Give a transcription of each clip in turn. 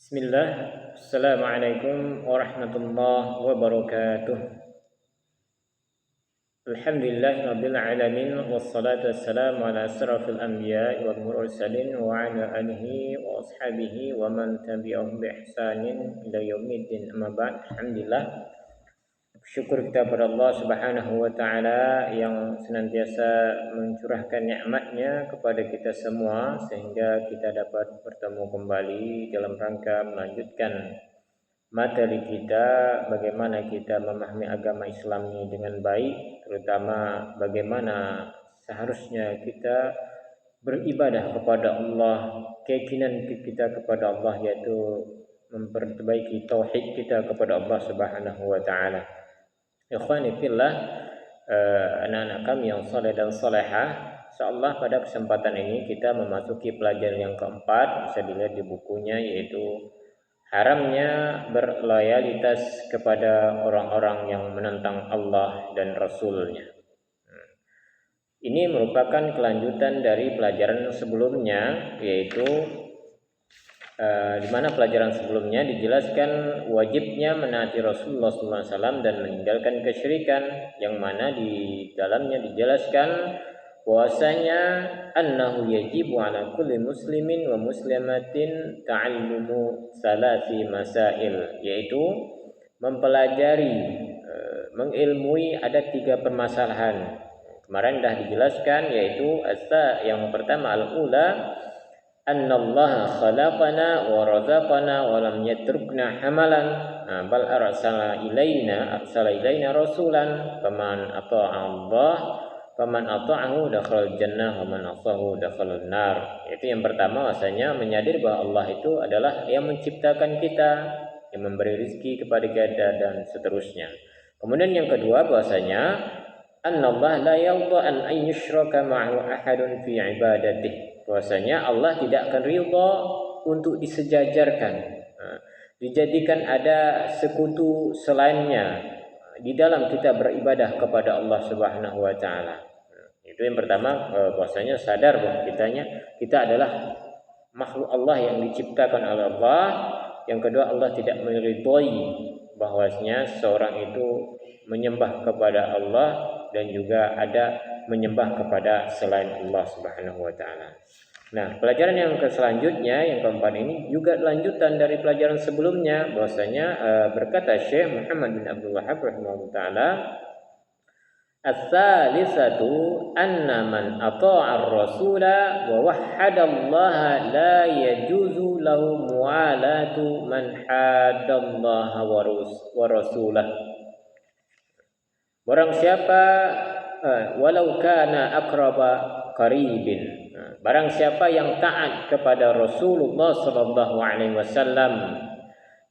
Bismillah, Assalamualaikum warahmatullahi wabarakatuh. Alhamdulillahirabbil alamin wassalatu wassalamu ala asrafil anbiya'i wal mursalin wa ala alihi wa ashabihi wa man tabi'ahum bi ihsanin ila yaumiddin. Amma ba'd. Alhamdulillah, syukur kita kepada Allah Subhanahu wa taala yang senantiasa mencurahkan nikmat-Nya kepada kita semua sehingga kita dapat bertemu kembali dalam rangka melanjutkan materi kita bagaimana kita memahami agama Islam ini dengan baik, terutama bagaimana seharusnya kita beribadah kepada Allah, keyakinan kita kepada Allah yaitu memperbaiki tauhid kita kepada Allah Subhanahu wa taala. Ikhwani fillah, anak-anak kami yang saleh dan salehah, insyaallah pada kesempatan ini kita memasuki pelajaran yang keempat, bisa dilihat di bukunya, yaitu haramnya berloyalitas kepada orang-orang yang menentang Allah dan Rasul-Nya. Ini merupakan kelanjutan dari pelajaran sebelumnya, yaitu di mana pelajaran sebelumnya dijelaskan wajibnya menaati Rasulullah SAW dan meninggalkan kesyirikan, yang mana di dalamnya dijelaskan bahwasanya annahu yajibu ala kulli muslimin wa muslimatin ta'allumu salasi masail, yaitu mempelajari, mengilmui ada 3 permasalahan. Kemarin dah dijelaskan, yaitu yang pertama al-ula annallaha khalaqana wa razaqana wa lam yatrukna hamalan bal arsala ilaina rasulan faman ata'a Allah faman ata'ahu dakhalal jannah wa man asahu dakhalal nar. Itu yang pertama, bahwasanya menyadari bahwa Allah itu adalah yang menciptakan kita, yang memberi rezeki kepada kita dan seterusnya. Kemudian yang kedua, bahwasanya annallaha la yarda an yushraka ma'ahu ahadun fi ibadatihi, bahwasanya Allah tidak akan ridha untuk disejajarkan, dijadikan ada sekutu selainnya di dalam kita beribadah kepada Allah Subhanahu wa taala. Itu yang pertama, bahwasanya sadar bahwa kita adalah makhluk Allah yang diciptakan oleh Allah. Yang kedua, Allah tidak meridhai bahwasanya seorang itu menyembah kepada Allah dan juga ada menyembah kepada selain Allah Subhanahu wa taala. Nah, pelajaran yang selanjutnya, yang keempat ini juga lanjutan dari pelajaran sebelumnya, bahwasanya berkata Syekh Muhammad bin Abdul Wahhab rahimahullah taala, "Ats-tsalisatu anna man ata'a ar-rasula wa wahhada Allah la yajuzu lahu mu'alatu man haddallaha wa rasulah." Barang siapa walau kana aqraba qaribin, barang siapa yang taat kepada Rasulullah sallallahu alaihi wasallam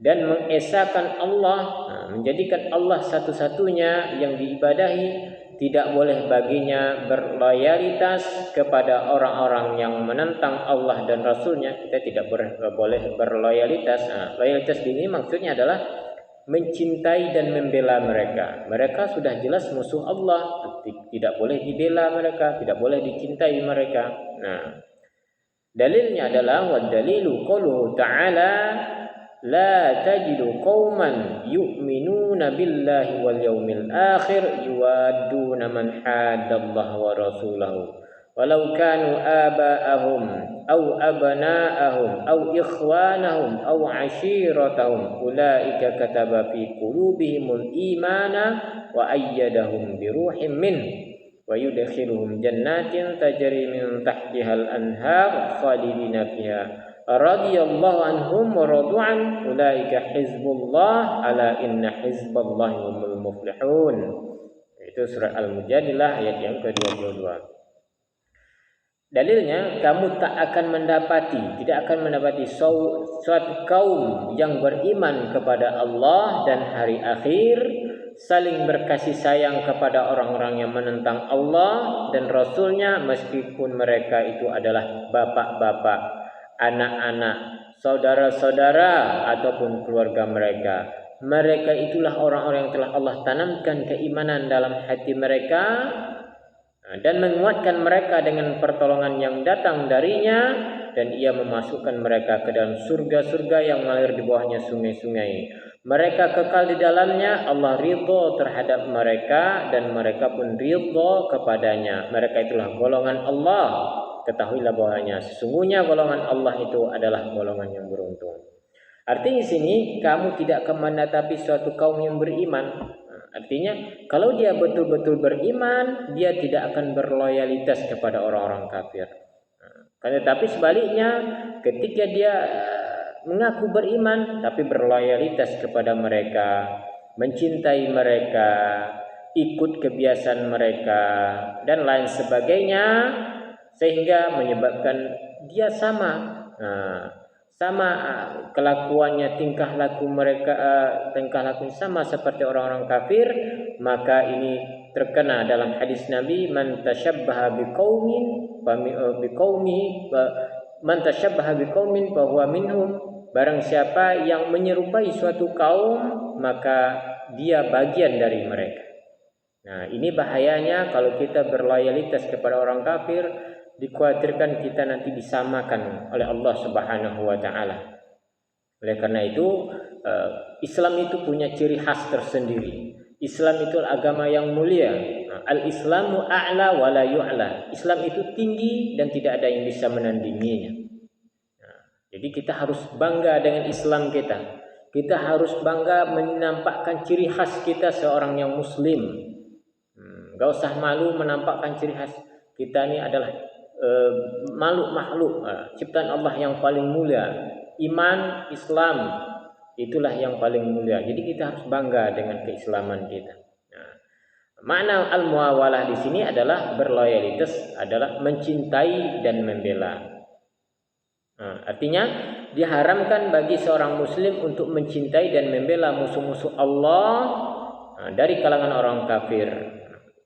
dan mengesahkan Allah, menjadikan Allah satu-satunya yang diibadahi, tidak boleh baginya berloyalitas kepada orang-orang yang menentang Allah dan Rasulnya. Kita tidak boleh berloyalitas. Loyalitas ini maksudnya adalah mencintai dan membela mereka. Mereka sudah jelas musuh Allah, tidak boleh dibela mereka, tidak boleh dicintai mereka. Nah, dalilnya adalah wa dalilu qauluhu ta'ala la tajidu qauman yu'minuna billahi wal yawmil akhir yuwadduna man haddallaha wa rasulahu walau kanu aba'ahum aw abna'ahum aw ikhwanahum aw ashiratahum ulaika kataba fi qulubihimul imana wa ayyadahum bi ruhim min wa yudkhiluhum jannatin tajri min tahtihal anhar khalidina fiha radhiyallahu anhum wa radu'an ulaika hizbullah ala inna hizballahi humul muflihun. Itu surah Al-Mujadilah ayat yang ke-22. Dalilnya, kamu tidak akan mendapati suatu kaum yang beriman kepada Allah dan hari akhir saling berkasih sayang kepada orang-orang yang menentang Allah dan Rasulnya, meskipun mereka itu adalah bapak-bapak, anak-anak, saudara-saudara ataupun keluarga mereka. Mereka itulah orang-orang yang telah Allah tanamkan keimanan dalam hati mereka dan menguatkan mereka dengan pertolongan yang datang darinya, dan ia memasukkan mereka ke dalam surga-surga yang mengalir di bawahnya sungai-sungai. Mereka kekal di dalamnya, Allah ridho terhadap mereka dan mereka pun ridho kepadanya. Mereka itulah golongan Allah. Ketahuilah bahwanya sesungguhnya golongan Allah itu adalah golongan yang beruntung. Artinya di sini kamu tidak akan mendapati suatu kaum yang beriman. Artinya kalau dia betul-betul beriman, dia tidak akan berloyalitas kepada orang-orang kafir. Tetapi sebaliknya, ketika dia mengaku beriman tapi berloyalitas kepada mereka, mencintai mereka, ikut kebiasaan mereka dan lain sebagainya, sehingga menyebabkan dia sama kelakuannya, tingkah laku mereka, tingkah laku sama seperti orang-orang kafir, maka ini terkena dalam hadis Nabi, man tashabbaha biqaumin fahuwa minhum. Barang siapa yang menyerupai suatu kaum, maka dia bagian dari mereka. Nah, ini bahayanya kalau kita berloyalitas kepada orang kafir, dikhawatirkan kita nanti disamakan oleh Allah Subhanahu wa taala. Oleh karena itu, Islam itu punya ciri khas tersendiri. Islam itu agama yang mulia. Al-Islamu a'la wa la yu'la. Islam itu tinggi dan tidak ada yang bisa menandinginya. Jadi kita harus bangga dengan Islam kita. Kita harus bangga menampakkan ciri khas kita seorang yang muslim. Gak usah malu menampakkan ciri khas kita ini adalah makhluk ciptaan Allah yang paling mulia. Iman, Islam itulah yang paling mulia. Jadi kita harus bangga dengan keislaman kita. Makna al-muawalah di sini adalah berloyalitas, adalah mencintai dan membela. Artinya diharamkan bagi seorang muslim untuk mencintai dan membela musuh-musuh Allah dari kalangan orang kafir.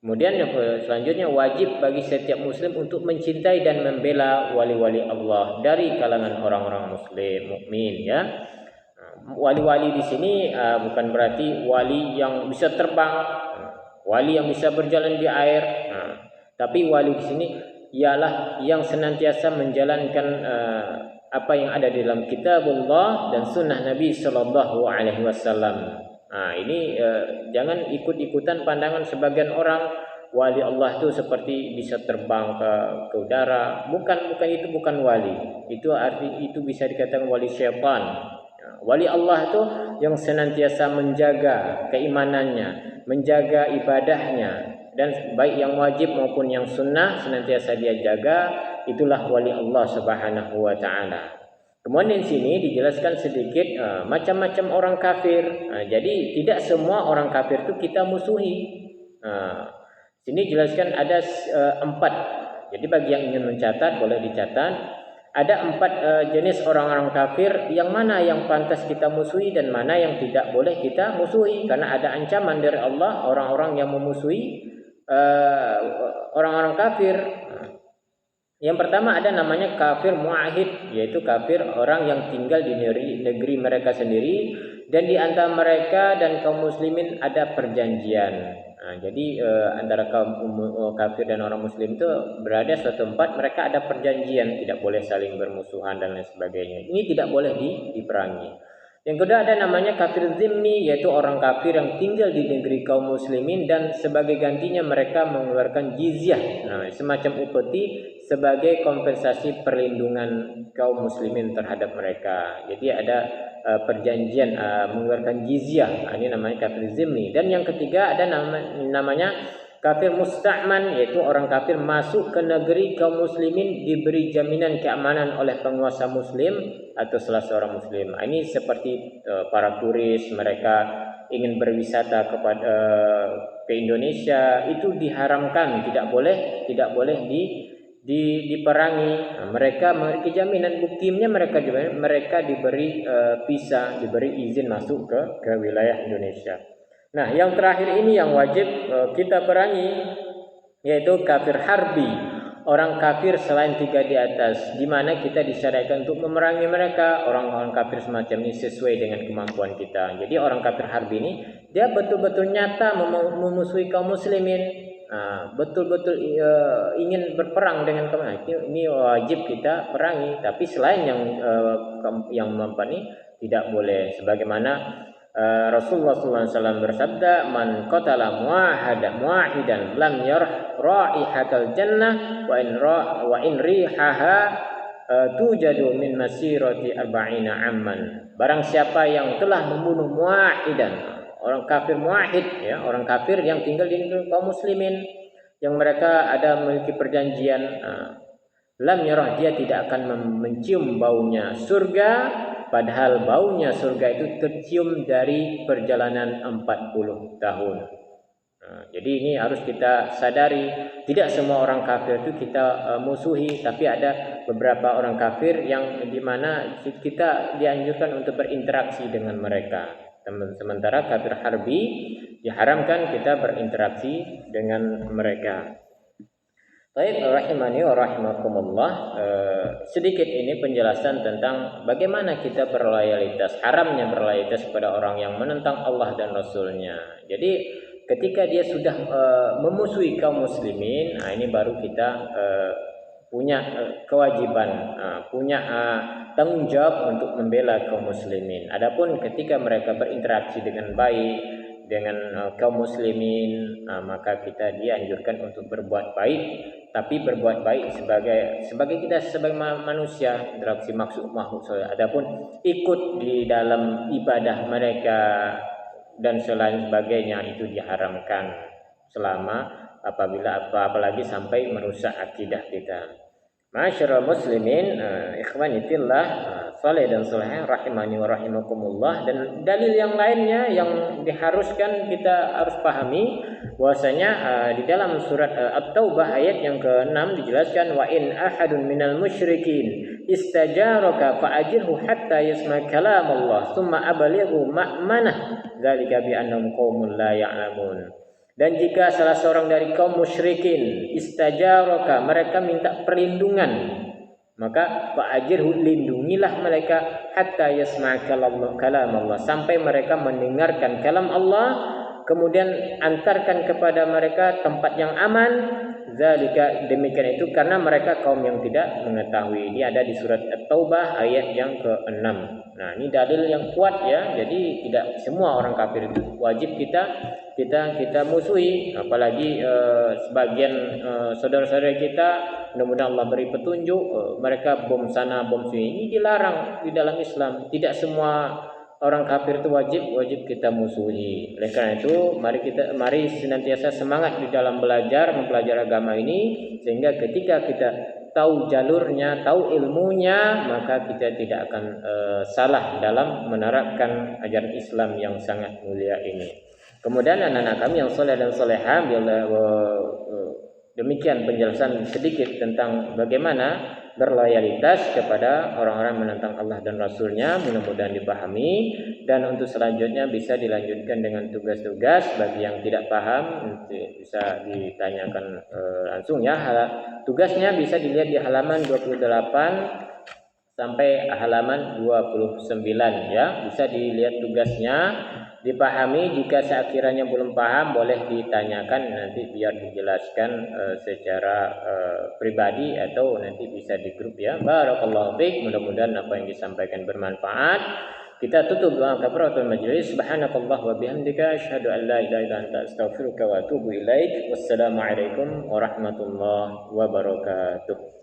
Kemudian yang selanjutnya, wajib bagi setiap muslim untuk mencintai dan membela wali-wali Allah dari kalangan orang-orang muslim mukmin, ya. Wali-wali di sini bukan berarti wali yang bisa terbang, wali yang bisa berjalan di air, tapi wali di sini ialah yang senantiasa menjalankan apa yang ada di dalam kitabullah dan sunnah Nabi Sallallahu Alaihi Wasallam. Ini jangan ikut-ikutan pandangan sebagian orang wali Allah itu seperti bisa terbang ke udara. Bukan itu, bukan wali. Itu bisa dikatakan wali syaitan. Wali Allah itu yang senantiasa menjaga keimanannya, menjaga ibadahnya, dan baik yang wajib maupun yang sunnah senantiasa dia jaga. Itulah wali Allah Subhanahu wa taala. Kemudian di sini dijelaskan sedikit macam-macam orang kafir. Jadi tidak semua orang kafir itu kita musuhi. Sini jelaskan ada 4. Jadi bagi yang ingin mencatat boleh dicatat. Ada 4 jenis orang-orang kafir, yang mana yang pantas kita musuhi dan mana yang tidak boleh kita musuhi, karena ada ancaman dari Allah orang-orang yang memusuhi orang-orang kafir. Yang pertama ada namanya kafir mu'ahid, yaitu kafir orang yang tinggal di negeri mereka sendiri, dan di antara mereka dan kaum muslimin ada perjanjian. Jadi antara kaum kafir dan orang muslim itu berada suatu tempat, mereka ada perjanjian, tidak boleh saling bermusuhan dan lain sebagainya. Ini tidak boleh diperangi. Yang kedua ada namanya kafir zimmi, yaitu orang kafir yang tinggal di negeri kaum muslimin dan sebagai gantinya mereka mengeluarkan jizyah, semacam upeti sebagai kompensasi perlindungan kaum muslimin terhadap mereka. Jadi ada perjanjian mengeluarkan jizyah. Ini namanya kafir zimmi. Dan yang ketiga ada namanya kafir musta'man, yaitu orang kafir masuk ke negeri kaum muslimin diberi jaminan keamanan oleh penguasa muslim atau salah seorang muslim. Ini seperti para turis, mereka ingin berwisata ke Indonesia, itu diharamkan, tidak boleh diperangi. Mereka memiliki jaminan, buktinya mereka diberi visa, diberi izin masuk ke wilayah Indonesia. Nah, yang terakhir ini yang wajib kita perangi, yaitu kafir harbi, orang kafir selain 3 di atas, di mana kita disyariatkan untuk memerangi mereka. Orang-orang kafir semacam ini sesuai dengan kemampuan kita. Jadi orang kafir harbi ini dia betul-betul nyata memusuhi kaum muslimin. betul-betul ingin berperang dengan kaum, ini wajib kita perangi. Tapi selain yang ini tidak boleh. Sebagaimana Rasulullah SAW bersabda, "Man qatala muahidan lam yarh raihatal jannah wa in rihaha tujadu min masirati arba'ina amman." Barang siapa yang telah membunuh muahidan, orang kafir muahid, ya, orang kafir yang tinggal di negeri kaum muslimin, yang mereka ada memiliki perjanjian, lam yarah, dia tidak akan mencium baunya surga, padahal baunya surga itu tercium dari perjalanan 40 tahun. Jadi ini harus kita sadari, tidak semua orang kafir itu kita musuhi, tapi ada beberapa orang kafir yang dimana kita dianjurkan untuk berinteraksi dengan mereka. Sementara kafir harbi diharamkan kita berinteraksi dengan mereka. Baik, rahimani wa rahimakumullah. Sedikit ini penjelasan tentang bagaimana kita berloyalitas, haramnya berloyalitas kepada orang yang menentang Allah dan Rasulnya. Jadi ketika dia sudah memusuhi kaum muslimin, ini baru kita punya kewajiban, punya tanggung jawab untuk membela kaum muslimin. Adapun ketika mereka berinteraksi dengan baik dengan kaum muslimin, maka kita dianjurkan untuk berbuat baik, tapi berbuat baik sebagai kita sebagai manusia, interaksi makhluk. Adapun ikut di dalam ibadah mereka dan selain sebagainya itu diharamkan apalagi sampai merusak akidah kita. Masyarul muslimin, ikhwani fillah, saleh dan salehah rahimani wa rahimakumullah. Dan dalil yang lainnya yang diharuskan kita harus pahami bahwasanya di dalam surat At-Taubah ayat yang ke-6 dijelaskan, wa in ahadun minal musyrikin istajaraka fa'ajirhu hatta yasma' kalam Allah thumma abalighu ma'manah dzalika bi annahum qaumun la ya'lamun. Dan jika salah seorang dari kaum musyrikin istajaraka, mereka minta perlindungan, maka fa'ajirhu, lindungilah mereka hatta yasma' kalam Allah, sampai mereka mendengarkan kalam Allah, kemudian antarkan kepada mereka tempat yang aman. Zalika, demikian itu karena mereka kaum yang tidak mengetahui. Ini ada di surat At-Taubah ayat yang ke-6. Nah, ini dalil yang kuat ya. Jadi tidak semua orang kafir itu wajib kita musuhi, apalagi sebagian saudara-saudara kita, mudah-mudahan Allah beri petunjuk, mereka bom sana bom sini. Ini dilarang di dalam Islam. Tidak semua orang kafir itu wajib kita musuhi. Oleh karena itu mari senantiasa semangat di dalam mempelajari agama ini, sehingga ketika kita tahu jalurnya, tahu ilmunya, maka kita tidak akan salah dalam menerapkan ajaran Islam yang sangat mulia ini. Kemudian anak-anak kami yang saleh dan salehah, demikian penjelasan sedikit tentang bagaimana berloyalitas kepada orang-orang menentang Allah dan Rasulnya. Mudah-mudahan dipahami, dan untuk selanjutnya bisa dilanjutkan dengan tugas-tugas. Bagi yang tidak paham bisa ditanyakan langsung ya. Tugasnya bisa dilihat di halaman 28 sampai halaman 29 ya. Bisa dilihat tugasnya, dipahami. Jika sekiranya belum paham boleh ditanyakan, nanti biar dijelaskan secara pribadi atau nanti bisa di grup ya. Barakallahu fiik, mudah-mudahan apa yang disampaikan bermanfaat. Kita tutup doa kafaratul majlis. Subhanakallah wa bihamdika asyhadu an la ilaha illa anta astaghfiruka wa atubu ilaik. Wassalamualaikum warahmatullahi wabarakatuh.